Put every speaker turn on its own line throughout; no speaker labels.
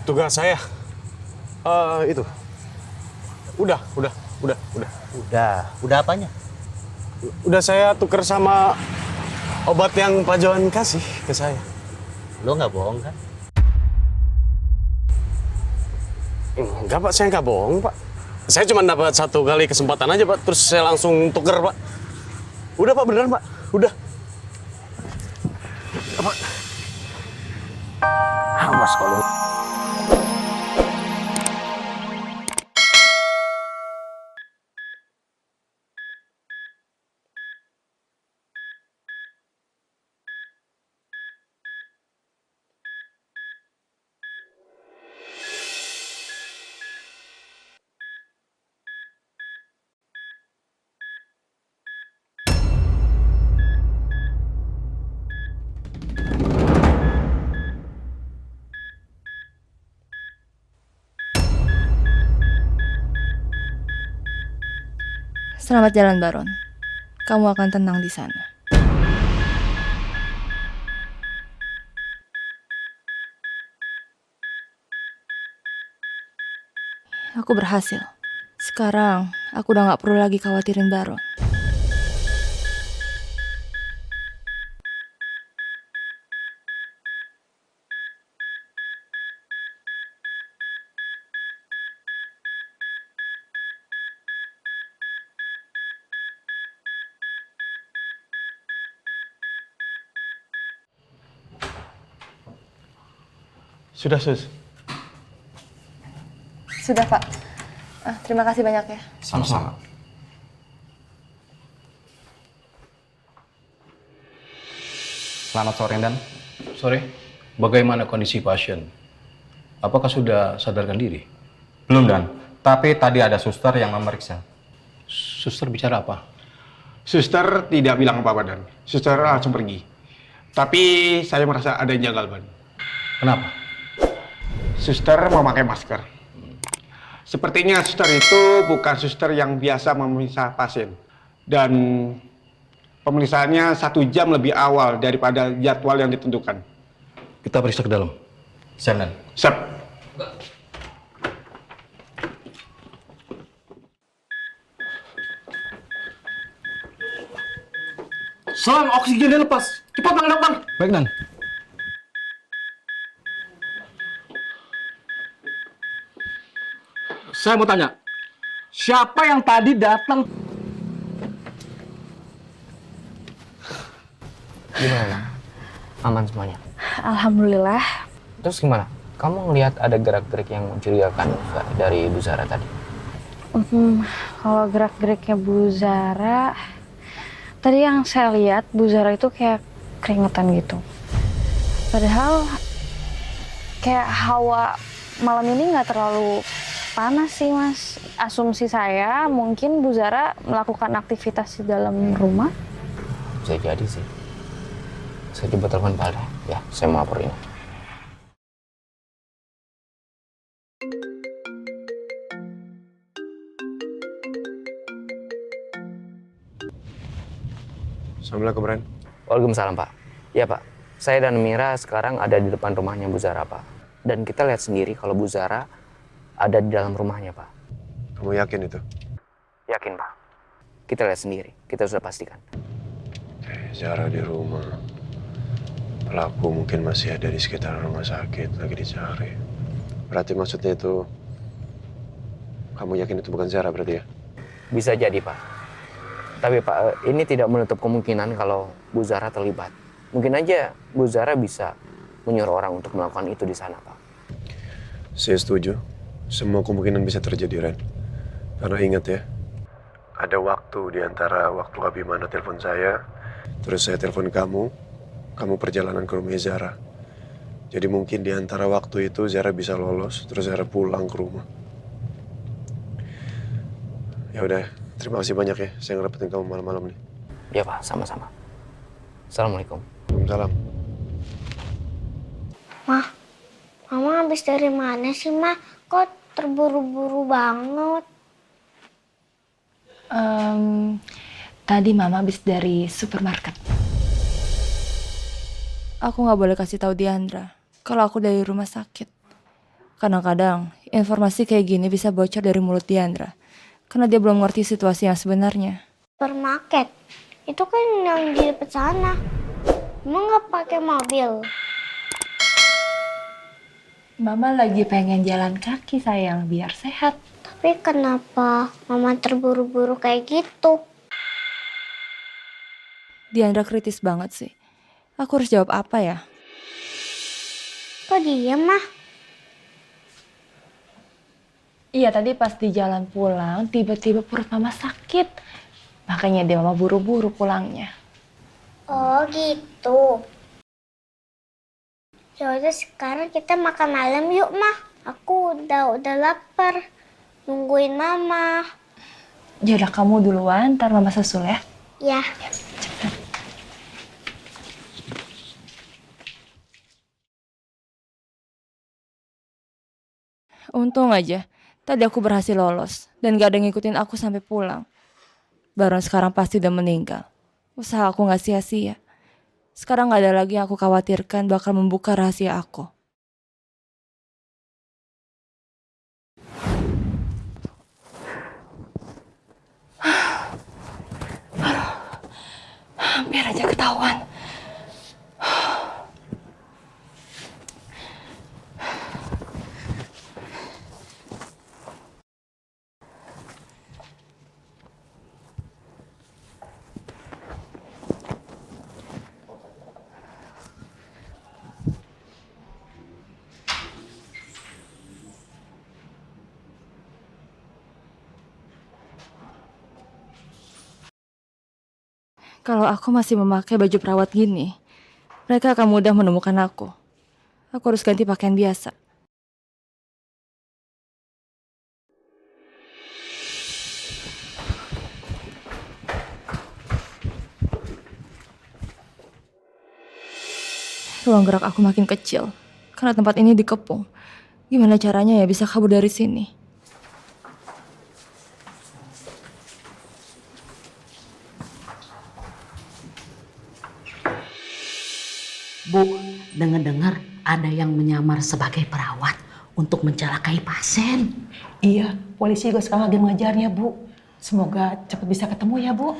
Tugas saya, itu. Udah.
Udah apanya?
Udah saya tuker sama obat yang Pak Johan kasih ke saya.
Lo nggak bohong kan?
Enggak Pak, saya nggak bohong Pak. Saya cuma dapat 1 kali kesempatan aja Pak, terus saya langsung tuker Pak. Udah Pak, beneran Pak, udah. Apa?
Awas kalau.
Selamat jalan, Baron. Kamu akan tenang di sana. Aku berhasil. Sekarang, aku udah gak perlu lagi khawatirin Baron.
Sudah, Sus.
Sudah, Pak. Terima kasih banyak ya.
Sama-sama.
Selamat sore, Dan. Sore. Bagaimana kondisi pasien? Apakah sudah sadarkan diri?
Belum, Dan. Tapi tadi ada suster yang memeriksa.
Suster bicara apa?
Suster tidak bilang apa-apa, Dan. Suster langsung pergi. Tapi saya merasa ada yang janggal, Ban.
Kenapa?
Suster memakai masker. Sepertinya suster itu bukan suster yang biasa memeriksa pasien. Dan pemeriksaannya 1 jam lebih awal daripada jadwal yang ditentukan.
Kita periksa ke dalam.
Siap, Dan.
Siap.
Selang oksigennya lepas. Cepat panggil dokter. Baik, Dan. Saya mau tanya, siapa yang tadi datang?
Gimana? Aman semuanya?
Alhamdulillah.
Terus gimana? Kamu ngelihat ada gerak-gerik yang mencurigakan nggak dari Bu Zara tadi?
Kalau gerak-geriknya Bu Zara, tadi yang saya lihat Bu Zara itu kayak keringetan gitu. Padahal kayak hawa malam ini nggak terlalu panas sih, Mas. Asumsi saya mungkin Bu Zara melakukan aktivitas di dalam rumah.
Bisa jadi sih. Saya coba telepon Pak Alda. Ya, saya mau lapor ini.
Assalamualaikum, Ren.
Waalaikumsalam, Pak. Ya, Pak. Saya dan Mira sekarang ada di depan rumahnya Bu Zara, Pak. Dan kita lihat sendiri kalau Bu Zara ada di dalam rumahnya, Pak.
Kamu yakin itu?
Yakin, Pak. Kita lihat sendiri. Kita sudah pastikan.
Zara di rumah. Pelaku mungkin masih ada di sekitar rumah sakit, lagi dicari. Berarti maksudnya itu, kamu yakin itu bukan Zara berarti ya?
Bisa jadi, Pak. Tapi, Pak, ini tidak menutup kemungkinan kalau Bu Zara terlibat. Mungkin aja Bu Zara bisa menyuruh orang untuk melakukan itu di sana, Pak.
Saya setuju. Semua kemungkinan bisa terjadi, Ren. Karena ingat ya, ada waktu di antara waktu Abimana telepon saya, terus saya telepon kamu perjalanan ke rumah Zara. Jadi mungkin di antara waktu itu Zara bisa lolos, terus Zara pulang ke rumah. Ya udah, terima kasih banyak ya, saya ngerepotin kamu malam-malam nih.
Ya, Pak, sama-sama. Assalamualaikum.
Waalaikumsalam.
Mah, Mama habis dari mana sih, Mah? Kok terburu-buru banget?
Tadi Mama habis dari supermarket. Aku nggak boleh kasih tahu Diandra kalau aku dari rumah sakit.
Kadang-kadang informasi kayak gini bisa bocor dari mulut Diandra karena dia belum ngerti situasi yang sebenarnya.
Supermarket itu kan yang di depan sana. Emang nggak pakai mobil?
Mama lagi pengen jalan kaki sayang biar sehat.
Tapi kenapa mama terburu-buru kayak gitu?
Diandra kritis banget sih. Aku harus jawab apa ya?
Kok diem mah?
Iya tadi pas di jalan pulang tiba-tiba perut mama sakit. Makanya dia mama buru-buru pulangnya.
Oh gitu. Ya udah sekarang kita makan malam yuk mah. Aku udah lapar. Nungguin mama.
Yaudah kamu duluan, ntar mama susul ya.
Ya.
Untung aja, tadi aku berhasil lolos dan gak ada yang ngikutin aku sampai pulang. Baron sekarang pasti udah meninggal. Usaha aku gak sia-sia. Sekarang gak ada lagi yang aku khawatirkan bakal membuka rahasia aku. Hampir aja ketahuan. Kalau aku masih memakai baju perawat gini, mereka akan mudah menemukan aku. Aku harus ganti pakaian biasa. Ruang gerak aku makin kecil, karena tempat ini dikepung. Gimana caranya ya bisa kabur dari sini?
Bu, dengar-dengar ada yang menyamar sebagai perawat untuk mencelakai pasien.
Iya, polisi juga sekarang lagi mengejarnya, Bu. Semoga cepat bisa ketemu ya, Bu.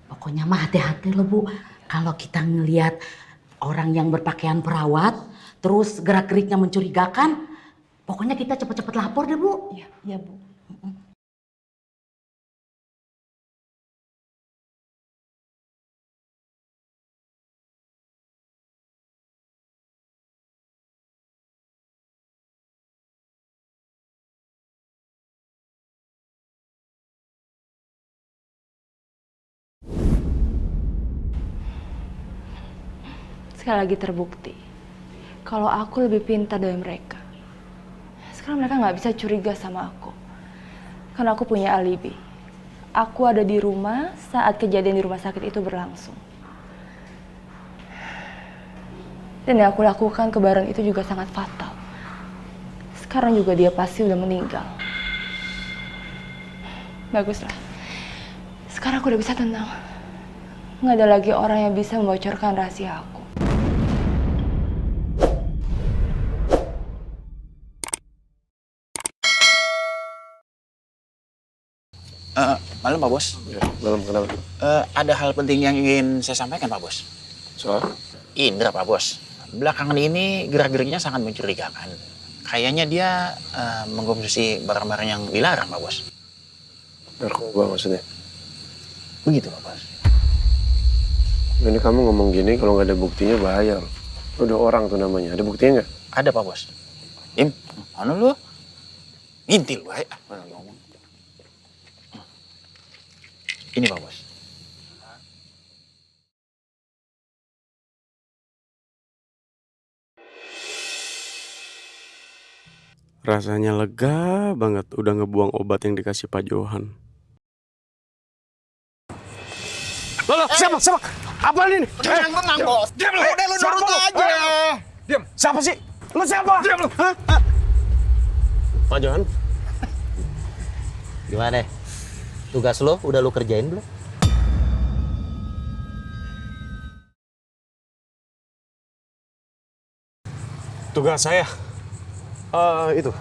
Pokoknya mah hati-hati loh, Bu. Kalau kita ngelihat orang yang berpakaian perawat, terus gerak-geriknya mencurigakan, pokoknya kita cepat-cepat lapor deh, Bu.
Iya, iya, Bu.
Sekali lagi terbukti kalau aku lebih pintar dari mereka. Sekarang mereka nggak bisa curiga sama aku karena aku punya alibi. Aku ada di rumah saat kejadian di rumah sakit itu berlangsung. Dan yang aku lakukan ke Baron itu juga sangat fatal. Sekarang juga dia pasti udah meninggal. Baguslah. Sekarang aku udah bisa tenang. Nggak ada lagi orang yang bisa membocorkan rahasia aku.
Malam Pak Bos.
Ya, malam kenapa?
Ada hal penting yang ingin saya sampaikan Pak Bos.
Soal?
Indra Pak Bos. Belakangan ini gerak-geriknya sangat mencurigakan. Kayaknya dia mengkonsumsi barang-barang yang dilarang Pak Bos.
Narkoba maksudnya?
Begitu Pak Bos.
Ini kamu ngomong gini kalau nggak ada buktinya bahaya loh. Udah orang tuh namanya, ada buktinya nggak?
Ada Pak Bos. Im, mana lu? Ngintil baik. Mana ngomong? Ini Pak Bos.
Rasanya lega banget udah ngebuang obat yang dikasih Pak Johan. Loh, siapa? Apa ini?
Tenang, Bos.
Diam lu.
Udah lu nurut aja.
Diam. Siapa sih? Lu siapa? Diam lu.
Pak Johan?
Gimana? Tugas lo udah lo kerjain belum?
Tugas saya Itu.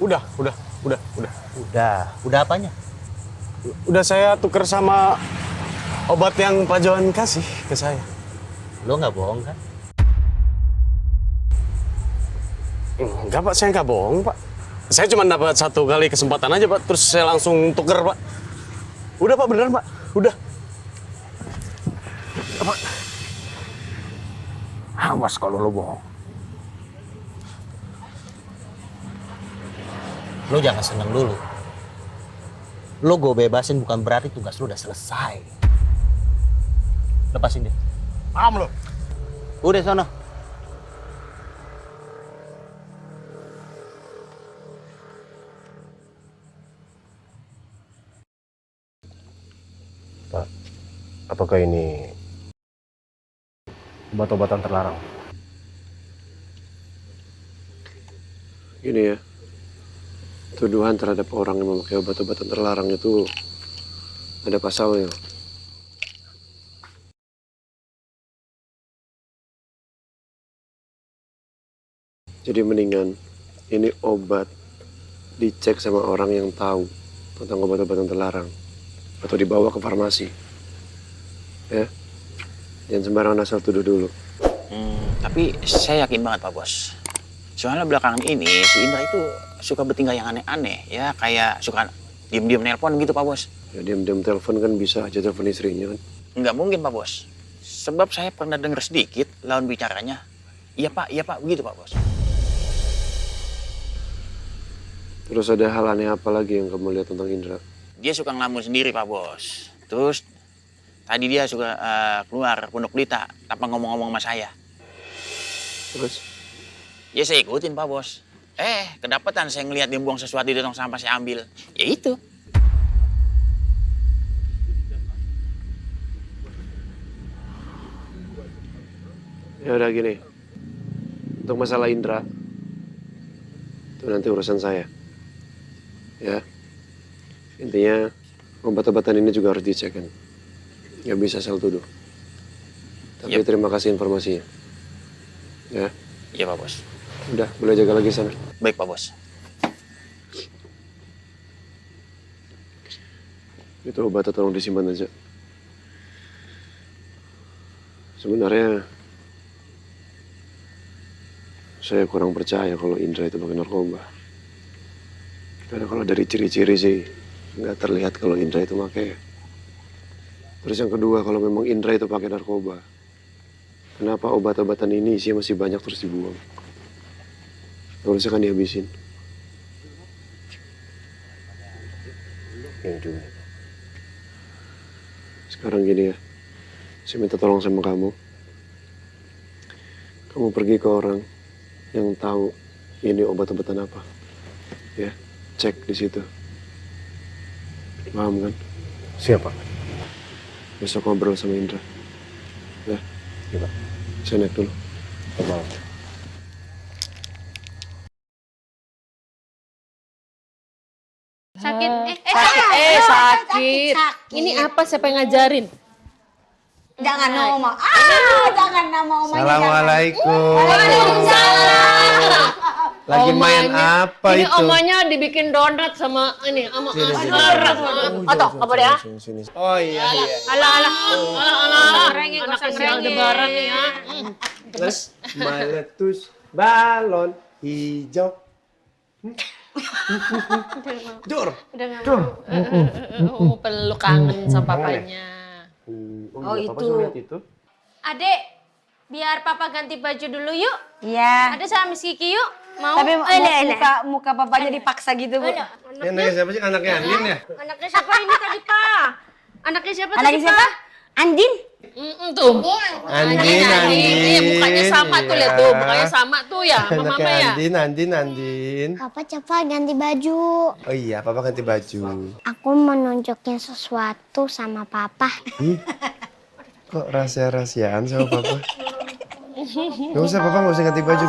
Udah.
Udah apanya?
Udah saya tuker sama obat yang Pak Johan kasih ke saya.
Lo nggak bohong kan?
Enggak Pak, saya nggak bohong Pak. Saya cuma dapat 1 kali kesempatan aja Pak, terus saya langsung tuker Pak. Udah Pak, beneran Pak, udah. Apa?
Awas kalau lo bohong. Lo jangan seneng dulu. Lo gue bebasin bukan berarti tugas lo udah selesai. Lepasin dia.
Paham lo?
Udah sono.
Pak, apakah ini obat-obatan terlarang? Gini ya, tuduhan terhadap orang yang memakai obat-obatan terlarang itu ada pasalnya. Jadi mendingan ini obat dicek sama orang yang tahu tentang obat-obatan terlarang atau dibawa ke farmasi. Ya, jangan sembarangan asal tuduh dulu.
Tapi saya yakin banget Pak Bos. Soalnya belakangan ini si Indra itu suka bertingkah yang aneh-aneh, ya kayak suka diem-diem nelpon gitu Pak Bos.
Ya diem-diem telepon kan bisa aja telepon istrinya kan.
Nggak mungkin Pak Bos. Sebab saya pernah dengar sedikit lawan bicaranya. Iya Pak, begitu Pak Bos.
Terus ada hal aneh apa lagi yang kamu lihat tentang Indra?
Dia suka ngelamun sendiri Pak Bos. Terus tadi dia suka keluar Pondok Pelita tanpa ngomong-ngomong sama saya.
Terus?
Ya saya ikutin Pak Bos. Kedapatan saya ngelihat dia buang sesuatu di tong sampah, saya ambil. Ya itu.
Ya udah gini. Untuk masalah Indra, itu nanti urusan saya. Ya. Intinya obat-obatan ini juga harus dicek kan. Nggak bisa asal tuduh. Tapi terima kasih informasinya. Ya.
Iya Pak Bos.
Udah, boleh jaga lagi sana.
Baik Pak Bos.
Itu obatnya tolong disimpan aja. Sebenarnya saya kurang percaya kalau Indra itu pakai narkoba. Karena kalau dari ciri-ciri sih nggak terlihat kalau Indra itu pakai. Terus yang kedua, kalau memang Indra itu pakai narkoba, kenapa obat-obatan ini isinya masih banyak terus dibuang? Harusnya kan dihabisin. Ya juga. Sekarang gini ya, saya minta tolong sama kamu. Kamu pergi ke orang yang tahu ini obat-obatan apa. Ya, cek di situ. Paham kan?
Siapa?
Besok ngobrol sama Indra. Ya.
Iya, Pak.
Saya naik dulu.
Mau.
Sakit. Sakit. Ini apa, siapa yang ngajarin?
Jangan nama Oma. Jangan nama Oma.
Assalamualaikum. Lagi main apa
ini
itu?
omanya dibikin donat sama ini sama Asgara. Oto, apa ya?
Oh iya.
Alah. Anak kecil Aldebaran nih ya.
Terus meletus balon hijau. Dur.
Peluk kangen sama papanya.
Oh itu.
Adek, biar papa ganti baju dulu yuk.
Iya.
Ada sama Miss Kiki yuk. Mau?
Tapi muka papanya dipaksa gitu, Bu.
Anaknya siapa sih? Anaknya Andin ya?
Anaknya siapa ini tadi, Pak? Anaknya siapa tadi,
Anaknya siapa? Andin.
Tuh.
Andin.
Iya, mukanya sama tuh, lihat tuh. Mukanya sama tuh ya, sama mama ya.
Andin.
Papa cepat ganti baju.
Oh iya, papa ganti baju.
Aku mau nunjukin sesuatu sama papa.
Kok rahasia-rahasiaan sama papa? Gak usah, papa gak usah ganti baju.